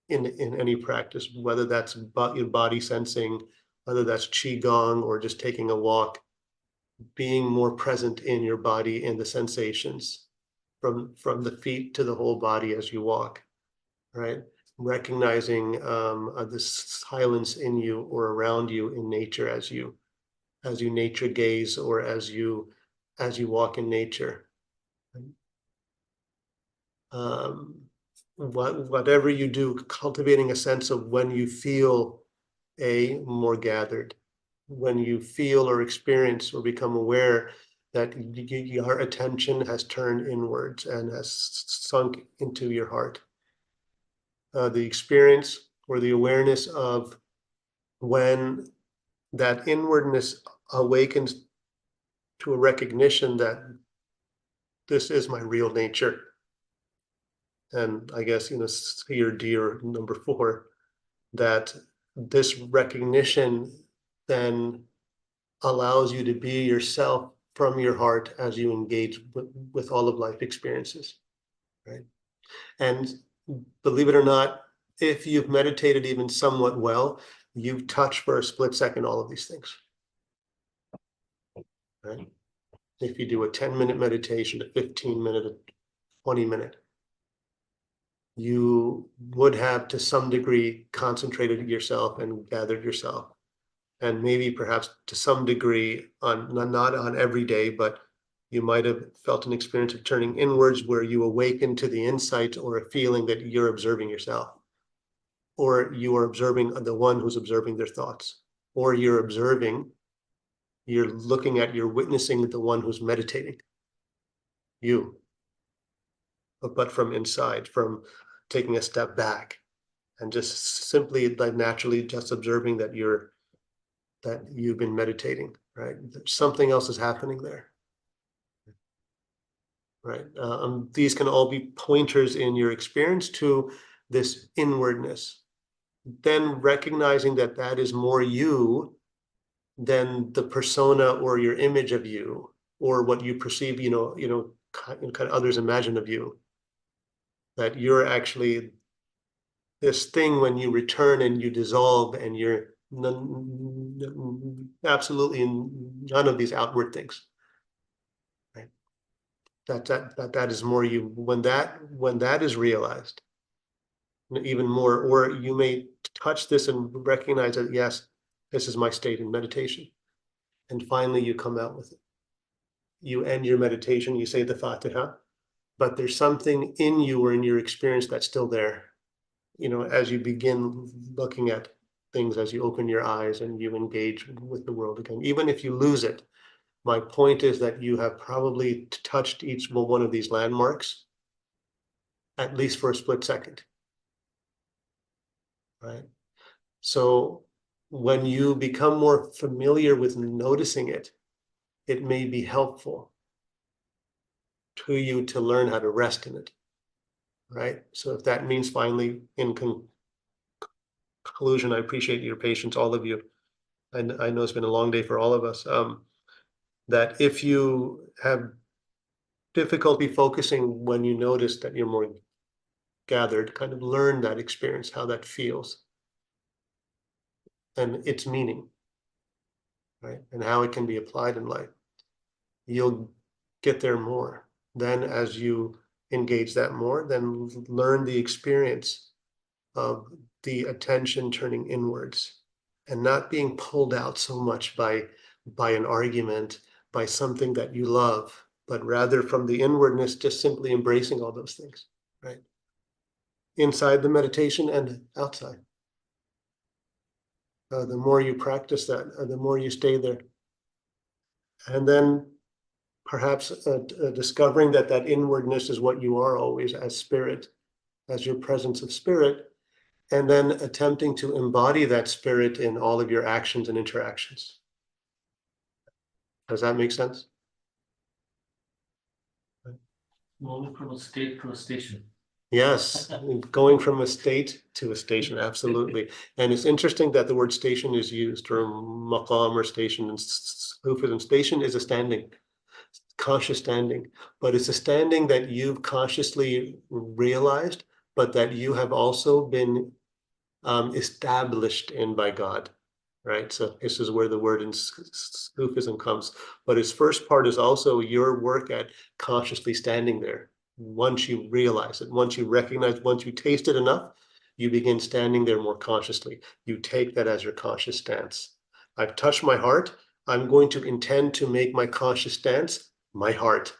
in any practice, whether that's your body sensing, whether that's qigong or just taking a walk, being more present in your body and the sensations from the feet to the whole body as you walk, right? Recognizing the silence in you or around you in nature as you nature gaze or as you walk in nature. Whatever you do, cultivating a sense of when you feel more gathered, when you feel or experience or become aware that your attention has turned inwards and has sunk into your heart. The experience or the awareness of when that inwardness awakens to a recognition that this is my real nature. And I guess, your dear number 4, that this recognition then allows you to be yourself from your heart as you engage with all of life experiences, right? And believe it or not, if you've meditated even somewhat well, you've touched for a split second all of these things. Right? If you do a 10-minute meditation, a 15-minute, a 20-minute, you would have to some degree concentrated yourself and gathered yourself. And maybe perhaps to some degree, on not on every day, but you might have felt an experience of turning inwards where you awaken to the insight or a feeling that you're observing yourself, or you are observing the one who's observing their thoughts, or you're looking at, you're witnessing the one who's meditating, you, but from inside, from taking a step back and just simply like naturally just observing that you've been meditating, right? Something else is happening there. Right. These can all be pointers in your experience to this inwardness. Then recognizing that that is more you than the persona or your image of you, or what you perceive, kind of others imagine of you. That you're actually this thing when you return and you dissolve, and you're absolutely none of these outward things. That is more you. When that is realized, even more, or you may touch this and recognize that, yes, this is my state in meditation. And finally you come out with it. You end your meditation, you say the Fatiha, but there's something in you or in your experience that's still there. As you begin looking at things, as you open your eyes and you engage with the world again, even if you lose it, my point is that you have probably touched each one of these landmarks, at least for a split second, right? So when you become more familiar with noticing it, it may be helpful to you to learn how to rest in it, right? So if that means finally, in conclusion, I appreciate your patience, all of you. And I know it's been a long day for all of us. That if you have difficulty focusing when you notice that you're more gathered, kind of learn that experience, how that feels, and its meaning, right? And how it can be applied in life. You'll get there more. Then as you engage that more, then learn the experience of the attention turning inwards and not being pulled out so much by an argument, by something that you love, but rather from the inwardness, just simply embracing all those things, right? Inside the meditation and outside. The more you practice that, the more you stay there. And then perhaps discovering that inwardness is what you are always as spirit, as your presence of spirit, and then attempting to embody that spirit in all of your actions and interactions. Does that make sense? Moving from a state to a station. Yes, going from a state to a station, absolutely. And it's interesting that the word station is used, or maqam or station, and Sufism. Station is a standing, conscious standing, but it's a standing that you've consciously realized, but that you have also been established in by God, right? So this is where the word in Sufism comes. But its first part is also your work at consciously standing there. Once you realize it, once you recognize, once you taste it enough, you begin standing there more consciously. You take that as your conscious stance. I've touched my heart. I'm going to intend to make my conscious stance my heart.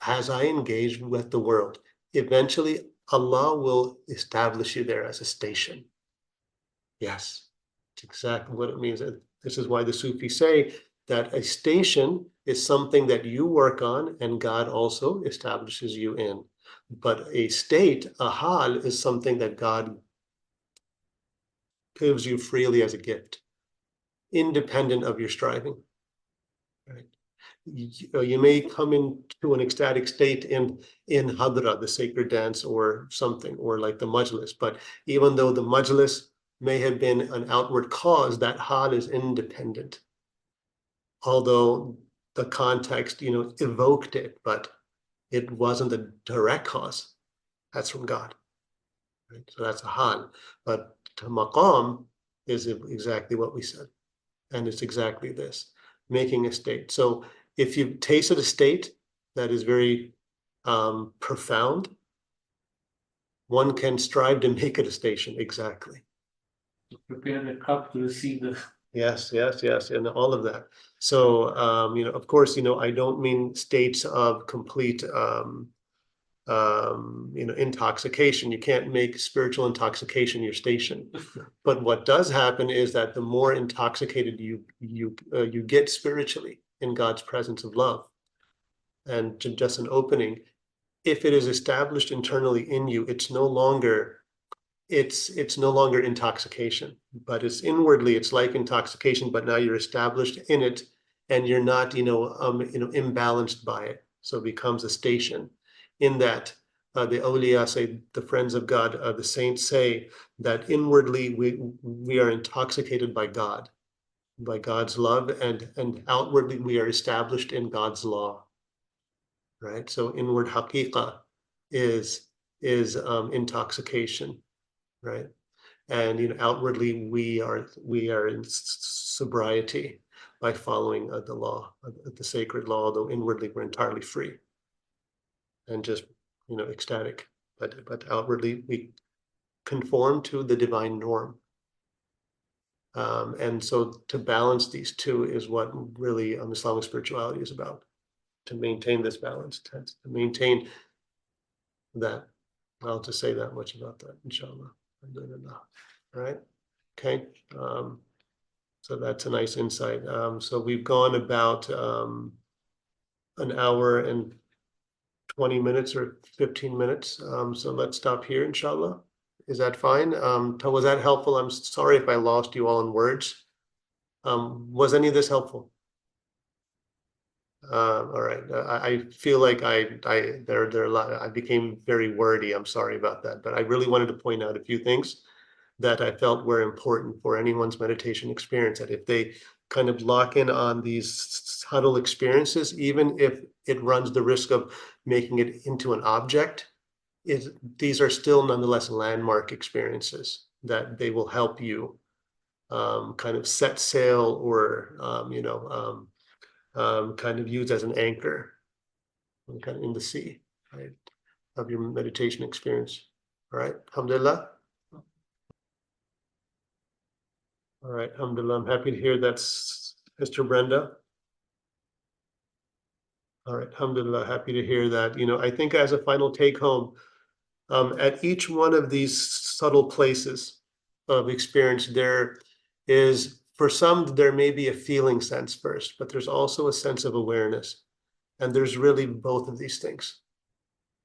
As I engage with the world, eventually Allah will establish you there as a station. Yes, it's exactly what it means. This is why the Sufis say that a station is something that you work on and God also establishes you in. But a state, a hal, is something that God gives you freely as a gift, independent of your striving. Right? You may come into an ecstatic state in Hadra, the sacred dance, or something, or like the majlis. But even though the majlis may have been an outward cause, that hal is independent. Although the context, evoked it, but it wasn't the direct cause. That's from God. Right? So that's a hal. But to maqam is exactly what we said. And it's exactly this, making a state. So if you've tasted a state that is very profound, one can strive to make it a station. Exactly. Prepare the cup to receive the. Yes, and all of that. So, of course, I don't mean states of complete, intoxication. You can't make spiritual intoxication your station. But what does happen is that the more intoxicated you get spiritually in God's presence of love, and just an opening, if it is established internally in you, it's no longer intoxication, but it's inwardly, it's like intoxication, but now you're established in it and you're not, imbalanced by it. So it becomes a station in that the awliya say, the friends of God, the saints say that inwardly we are intoxicated by God, by God's love, and outwardly we are established in God's law, right? So inward haqiqah is intoxication, right? And outwardly we are in sobriety by following the law, the sacred law, although inwardly we're entirely free and just ecstatic, but outwardly we conform to the divine norm. And so to balance these two is what really Islamic spirituality is about, to maintain this balance, to maintain that. I'll just say that much about that, inshallah. All right. Okay. So that's a nice insight. So we've gone about an hour and 20 minutes or 15 minutes. So let's stop here, inshallah. Is that fine? Was that helpful? I'm sorry if I lost you all in words. Was any of this helpful? All right. I feel like there are a lot. I became very wordy. I'm sorry about that, but I really wanted to point out a few things that I felt were important for anyone's meditation experience. That if they kind of lock in on these subtle experiences, even if it runs the risk of making it into an object, these are still nonetheless landmark experiences that they will help you kind of set sail or kind of use as an anchor kind of in the sea, right, of your meditation experience. All right, alhamdulillah. All right, alhamdulillah. I'm happy to hear that's Mr. Brenda. All right, alhamdulillah, happy to hear that. I think as a final take home, at each one of these subtle places of experience, there is, for some, there may be a feeling sense first, but there's also a sense of awareness. And there's really both of these things,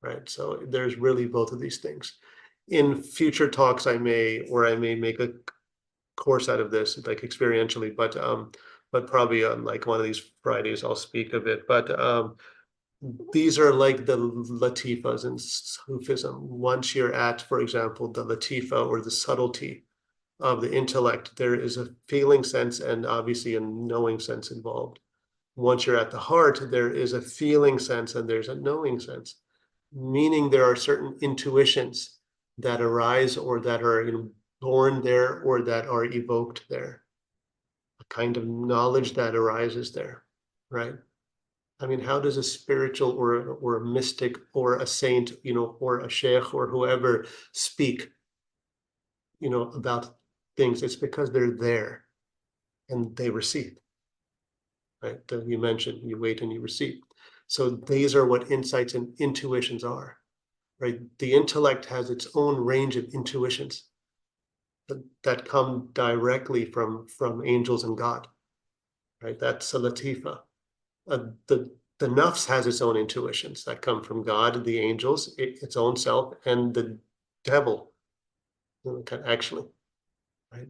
right? So there's really both of these things. In future talks, I may make a course out of this, like experientially, but probably on like one of these Fridays, I'll speak of it. But these are like the latifas in Sufism. Once you're at, for example, the latifa or the subtlety of the intellect, there is a feeling sense and obviously a knowing sense involved. Once you're at the heart, there is a feeling sense and there's a knowing sense, meaning there are certain intuitions that arise or that are born there or that are evoked there, a kind of knowledge that arises there, right? I mean, how does a spiritual or a mystic or a saint, or a sheikh or whoever speak, about things? It's because they're there and they receive, right? You mentioned you wait and you receive. So these are what insights and intuitions are, right? The intellect has its own range of intuitions that come directly from angels and God, right? That's a latifa. The Nafs has its own intuitions that come from God, the angels, its own self, and the devil, actually, right?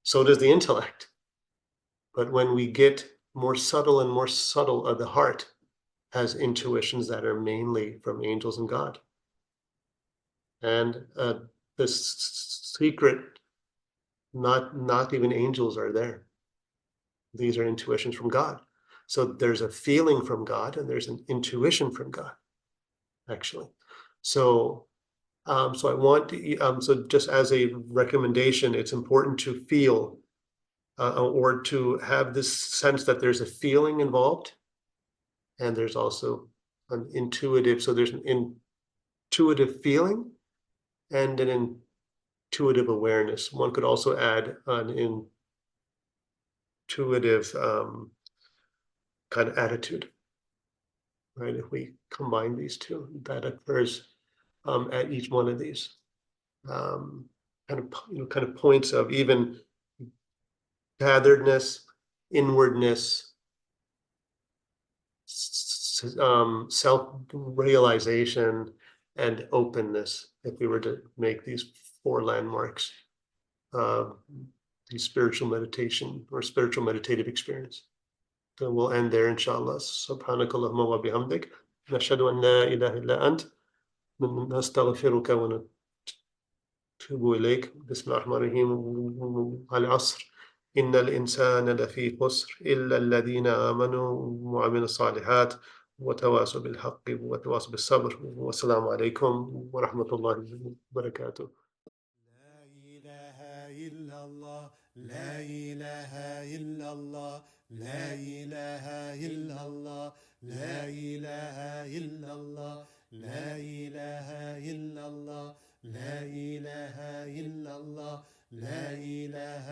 So does the intellect. But when we get more subtle and more subtle, the heart has intuitions that are mainly from angels and God. And the secret, not even angels are there. These are intuitions from God. So there's a feeling from God and there's an intuition from God, actually. So So I want to, so just as a recommendation, it's important to feel or to have this sense that there's a feeling involved, and there's also an intuitive, so there's an intuitive feeling and an intuitive awareness. One could also add an intuitive kind of attitude, right? If we combine these two, that occurs at each one of these kind of points of even gatheredness, inwardness, self-realization, and openness. If we were to make these 4 landmarks, the spiritual meditation or spiritual meditative experience. Then we'll end there, inshallah. Subhanakallahumma wa bihamdik. Nashhadu an la ilaha illa ant. Nastaghfiruka wa natubu ilayk. Bismillahirrahmanirrahim. Al-asr. إن الإنسان لفي خسر إلا الذين آمنوا وعملوا الصالحات وتواصوا بالحق وتواصوا بالصبر والسلام عليكم ورحمة الله وبركاته. لا إله إلا الله لا إله إلا الله لا إله إلا الله لا إله إلا الله لا إله إلا الله لا إله إلا الله لا إله